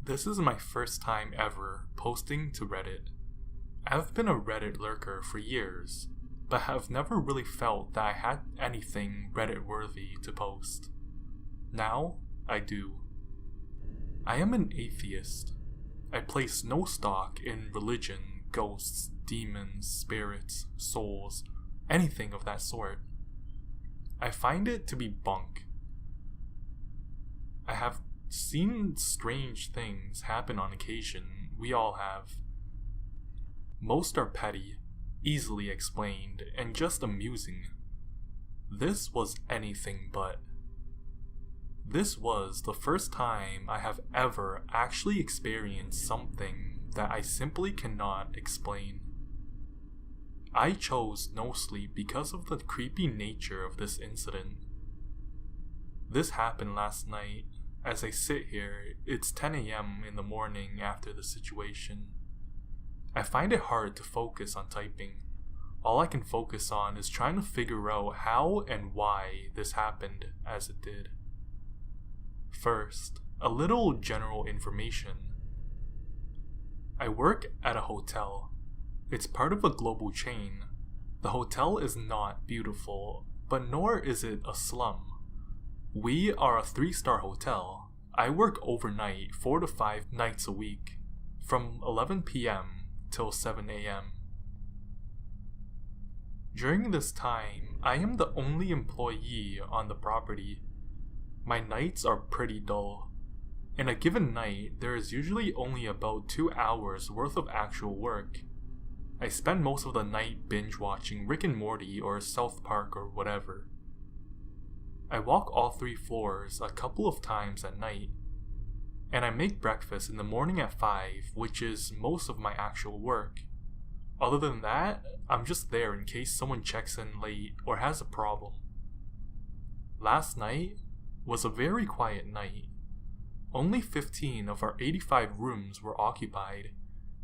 This is my first time ever posting to Reddit. I've been a Reddit lurker for years, but have never really felt that I had anything Reddit worthy to post. Now, I do. I am an atheist. I place no stock in religion, ghosts, demons, spirits, souls, anything of that sort. I find it to be bunk. I have seen strange things happen on occasion, we all have. Most are petty, easily explained, and just amusing. This was anything but. This was the first time I have ever actually experienced something that I simply cannot explain. I chose no sleep because of the creepy nature of this incident. This happened last night. As I sit here, it's 10 a.m. in the morning after the situation. I find it hard to focus on typing. All I can focus on is trying to figure out how and why this happened as it did. First, a little general information. I work at a hotel. It's part of a global chain. The hotel is not beautiful, but nor is it a slum. We are a 3-star hotel. I work overnight 4 to 5 nights a week, from 11 p.m. till 7 a.m. During this time, I am the only employee on the property. My nights are pretty dull. In a given night, there is usually only about 2 hours worth of actual work. I spend most of the night binge watching Rick and Morty or South Park or whatever. I walk all 3 floors a couple of times at night, and I make breakfast in the morning at 5, which is most of my actual work. Other than that, I'm just there in case someone checks in late or has a problem. Last night was a very quiet night. Only 15 of our 85 rooms were occupied,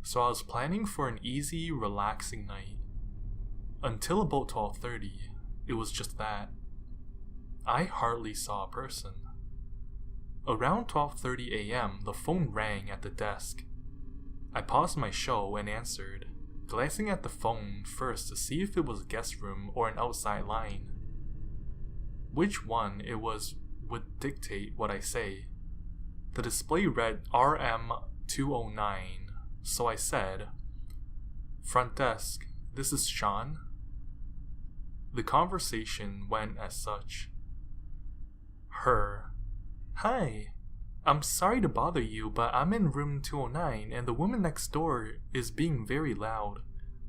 so I was planning for an easy, relaxing night. Until about 12:30, it was just that. I hardly saw a person. Around 12:30 a.m., the phone rang at the desk. I paused my show and answered, glancing at the phone first to see if it was a guest room or an outside line. Which one it was would dictate what I say. The display read RM209, so I said, "Front desk, this is Sean." The conversation went as such. Her: "Hi, I'm sorry to bother you, but I'm in room 209 and the woman next door is being very loud.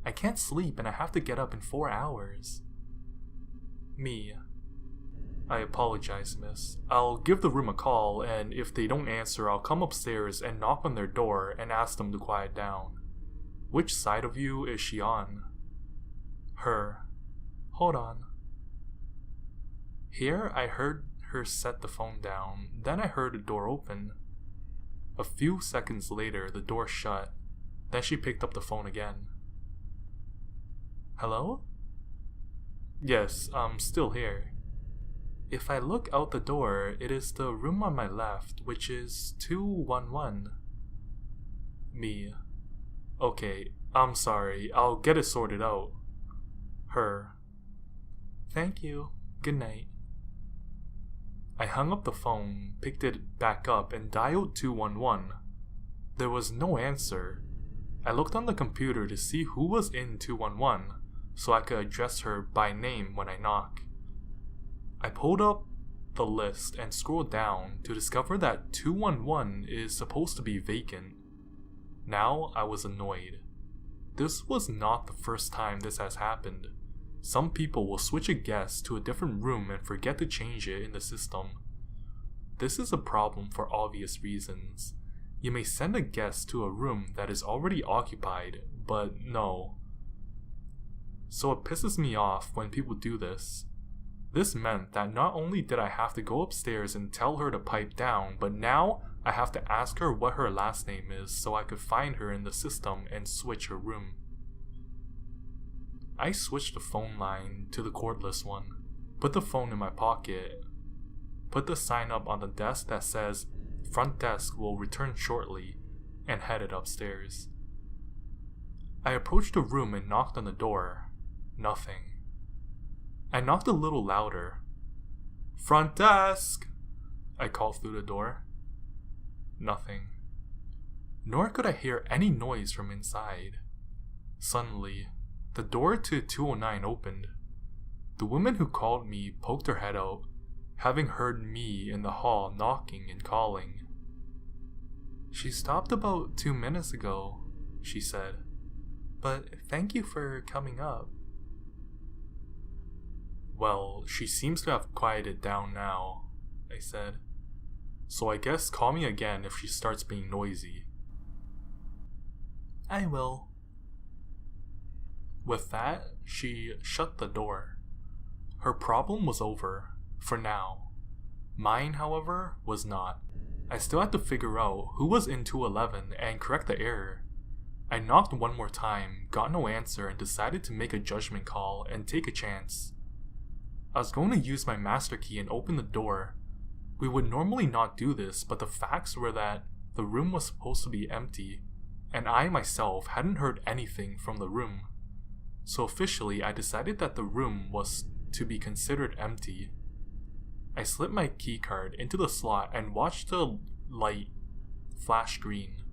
I can't sleep and I have to get up in 4 hours. Me: "I apologize, miss. I'll give the room a call, and if they don't answer, I'll come upstairs and knock on their door and ask them to quiet down. Which side of you is she on?" Her: "Hold on." Here I heard her set the phone down, then I heard a door open. A few seconds later, the door shut, then she picked up the phone again. "Hello?" "Yes, I'm still here." "If I look out the door, it is the room on my left, which is 211. Me: "Okay, I'm sorry, I'll get it sorted out." Her: "Thank you, good night." I hung up the phone, picked it back up, and dialed 211. There was no answer. I looked on the computer to see who was in 211, so I could address her by name when I knock. I pulled up the list and scrolled down to discover that 211 is supposed to be vacant. Now I was annoyed. This was not the first time this has happened. Some people will switch a guest to a different room and forget to change it in the system. This is a problem for obvious reasons. You may send a guest to a room that is already occupied, but no. So it pisses me off when people do this. This meant that not only did I have to go upstairs and tell her to pipe down, but now I have to ask her what her last name is so I could find her in the system and switch her room. I switched the phone line to the cordless one, put the phone in my pocket, put the sign up on the desk that says front desk will return shortly, and headed upstairs. I approached the room and knocked on the door. Nothing. I knocked a little louder. "Front desk!" I called through the door. Nothing. Nor could I hear any noise from inside. Suddenly, the door to 209 opened. The woman who called me poked her head out, having heard me in the hall knocking and calling. "She stopped about 2 minutes ago," she said, "but thank you for coming up." "Well, she seems to have quieted down now," I said. "So I guess call me again if she starts being noisy." "I will." With that, she shut the door. Her problem was over, for now. Mine, however, was not. I still had to figure out who was in 211 and correct the error. I knocked one more time, got no answer, and decided to make a judgment call and take a chance. I was going to use my master key and open the door. We would normally not do this, but the facts were that the room was supposed to be empty, and I myself hadn't heard anything from the room. So officially, I decided that the room was to be considered empty. I slipped my keycard into the slot and watched the light flash green.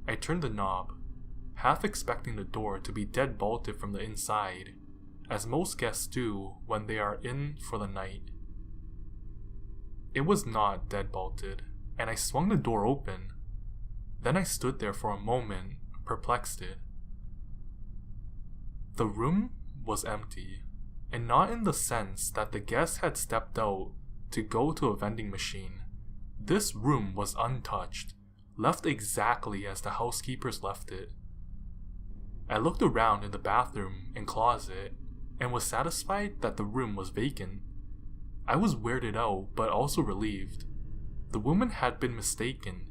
I turned the knob, half expecting the door to be dead bolted from the inside, as most guests do when they are in for the night. It was not dead bolted, and I swung the door open. Then I stood there for a moment, perplexed. The room was empty, and not in the sense that the guest had stepped out to go to a vending machine. This room was untouched, left exactly as the housekeepers left it. I looked around in the bathroom and closet, and was satisfied that the room was vacant. I was weirded out, but also relieved. The woman had been mistaken,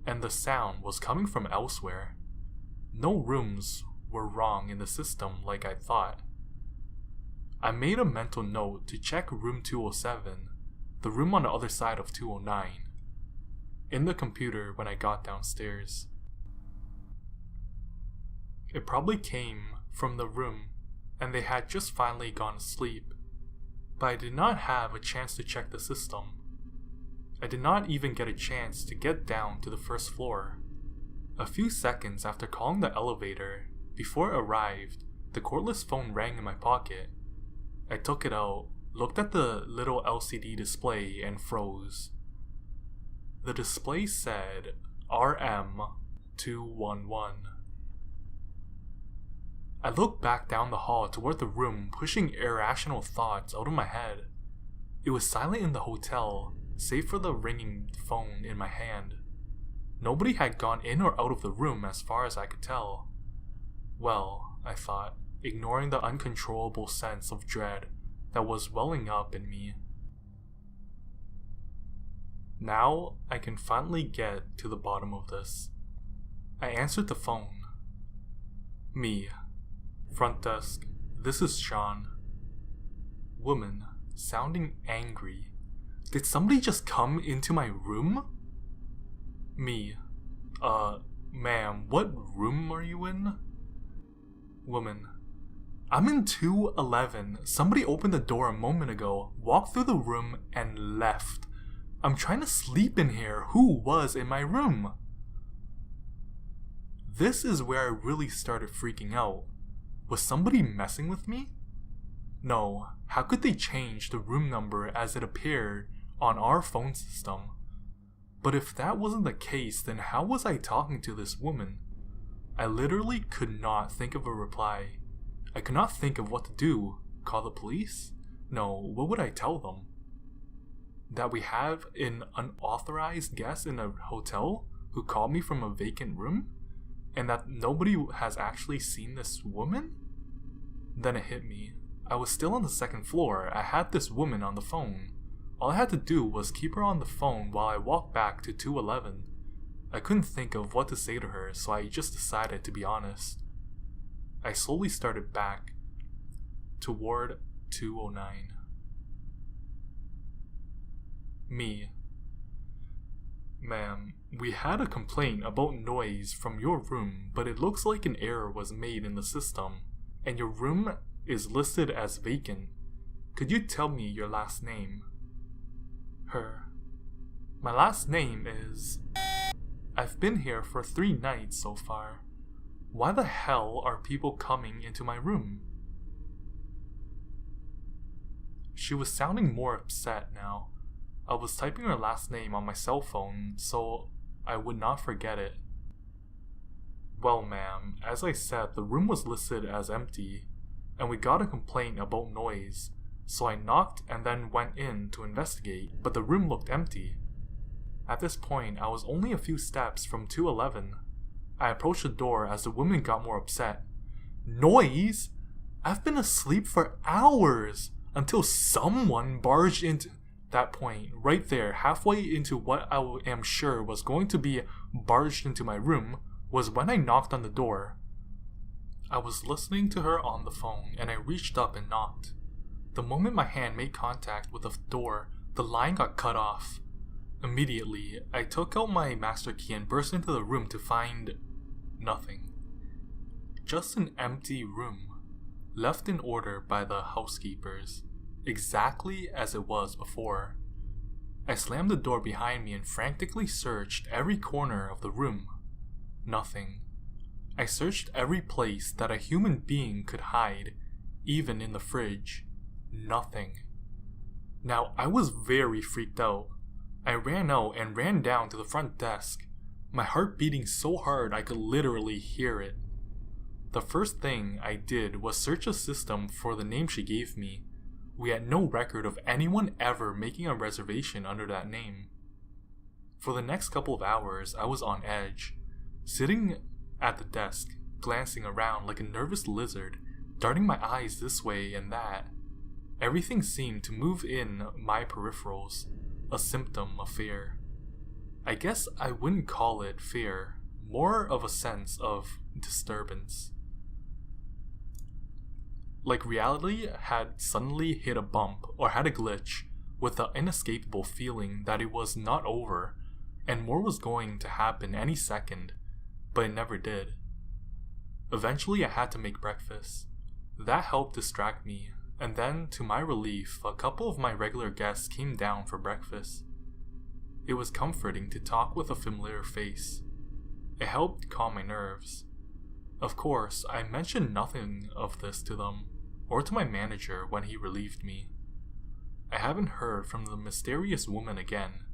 and the sound was coming from elsewhere. No rooms were wrong in the system like I thought. I made a mental note to check room 207, the room on the other side of 209, in the computer when I got downstairs. It probably came from the room, and they had just finally gone to sleep, but I did not have a chance to check the system. I did not even get a chance to get down to the first floor. A few seconds after calling the elevator, before it arrived, the cordless phone rang in my pocket. I took it out, looked at the little LCD display, and froze. The display said RM211. I looked back down the hall toward the room, pushing irrational thoughts out of my head. It was silent in the hotel, save for the ringing phone in my hand. Nobody had gone in or out of the room as far as I could tell. Well, I thought, ignoring the uncontrollable sense of dread that was welling up in me. Now I can finally get to the bottom of this. I answered the phone. "Me. Front desk. This is Sean." Woman, sounding angry. "Did somebody just come into my room?" Me. Ma'am, what room are you in?" Woman. "I'm in 211. Somebody opened the door a moment ago, walked through the room, and left. I'm trying to sleep in here. Who was in my room?" This is where I really started freaking out. Was somebody messing with me? No, how could they change the room number as it appeared on our phone system? But if that wasn't the case, then how was I talking to this woman? I literally could not think of a reply. I could not think of what to do. Call the police? No, what would I tell them? That we have an unauthorized guest in a hotel who called me from a vacant room? And that nobody has actually seen this woman? Then it hit me. I was still on the second floor. I had this woman on the phone. All I had to do was keep her on the phone while I walked back to 211. I couldn't think of what to say to her, so I just decided to be honest. I slowly started back toward 209. Me. Ma'am, we had a complaint about noise from your room, but it looks like an error was made in the system, and your room is listed as vacant. Could you tell me your last name? Her. My last name is... I've been here for 3 nights so far. Why the hell are people coming into my room? She was sounding more upset now. I was typing her last name on my cell phone so I would not forget it. Well, ma'am, as I said, the room was listed as empty, and we got a complaint about noise, so I knocked and then went in to investigate, but the room looked empty. At this point, I was only a few steps from 211. I approached the door as the woman got more upset. Noise? I've been asleep for hours until someone barged into... That point, right there, halfway into what I am sure was going to be barged into my room, was when I knocked on the door. I was listening to her on the phone, and I reached up and knocked. The moment my hand made contact with the door, the line got cut off. Immediately, I took out my master key and burst into the room to find... nothing. Just an empty room, left in order by the housekeepers. Exactly as it was before. I slammed the door behind me and frantically searched every corner of the room. Nothing. I searched every place that a human being could hide, even in the fridge. Nothing. Now, I was very freaked out. I ran out and ran down to the front desk, my heart beating so hard I could literally hear it. The first thing I did was search the system for the name she gave me. We had no record of anyone ever making a reservation under that name. For the next couple of hours, I was on edge, sitting at the desk, glancing around like a nervous lizard, darting my eyes this way and that. Everything seemed to move in my peripherals, a symptom of fear. I guess I wouldn't call it fear, more of a sense of disturbance. Like reality had suddenly hit a bump or had a glitch, with the inescapable feeling that it was not over and more was going to happen any second, but it never did. Eventually I had to make breakfast. That helped distract me, and then, to my relief, a couple of my regular guests came down for breakfast. It was comforting to talk with a familiar face. It helped calm my nerves. Of course, I mentioned nothing of this to them, or to my manager when he relieved me. I haven't heard from the mysterious woman again.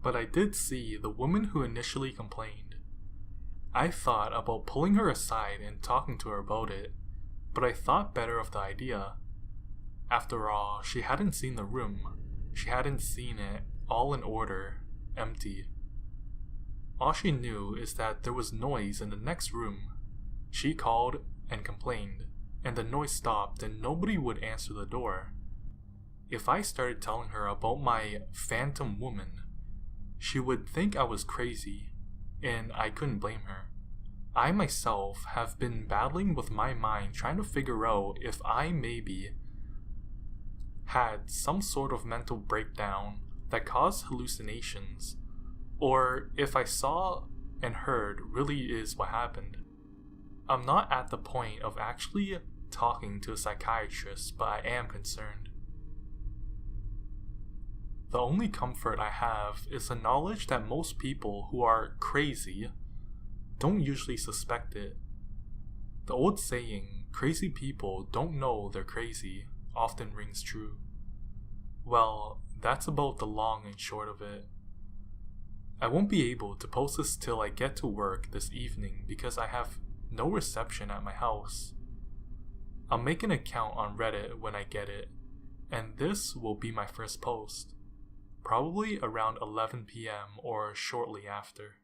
But I did see the woman who initially complained. I thought about pulling her aside and talking to her about it, but I thought better of the idea. After all, she hadn't seen the room. She hadn't seen it all in order, empty. All she knew is that there was noise in the next room. She called and complained, and the noise stopped and nobody would answer the door. If I started telling her about my phantom woman, she would think I was crazy, and I couldn't blame her. I myself have been battling with my mind trying to figure out if I maybe had some sort of mental breakdown that caused hallucinations, or if I saw and heard really is what happened. I'm not at the point of actually talking to a psychiatrist, but I am concerned. The only comfort I have is the knowledge that most people who are crazy don't usually suspect it. The old saying, crazy people don't know they're crazy, often rings true. Well, that's about the long and short of it. I won't be able to post this till I get to work this evening because I have no reception at my house. I'll make an account on Reddit when I get it, and this will be my first post, probably around 11 p.m. or shortly after.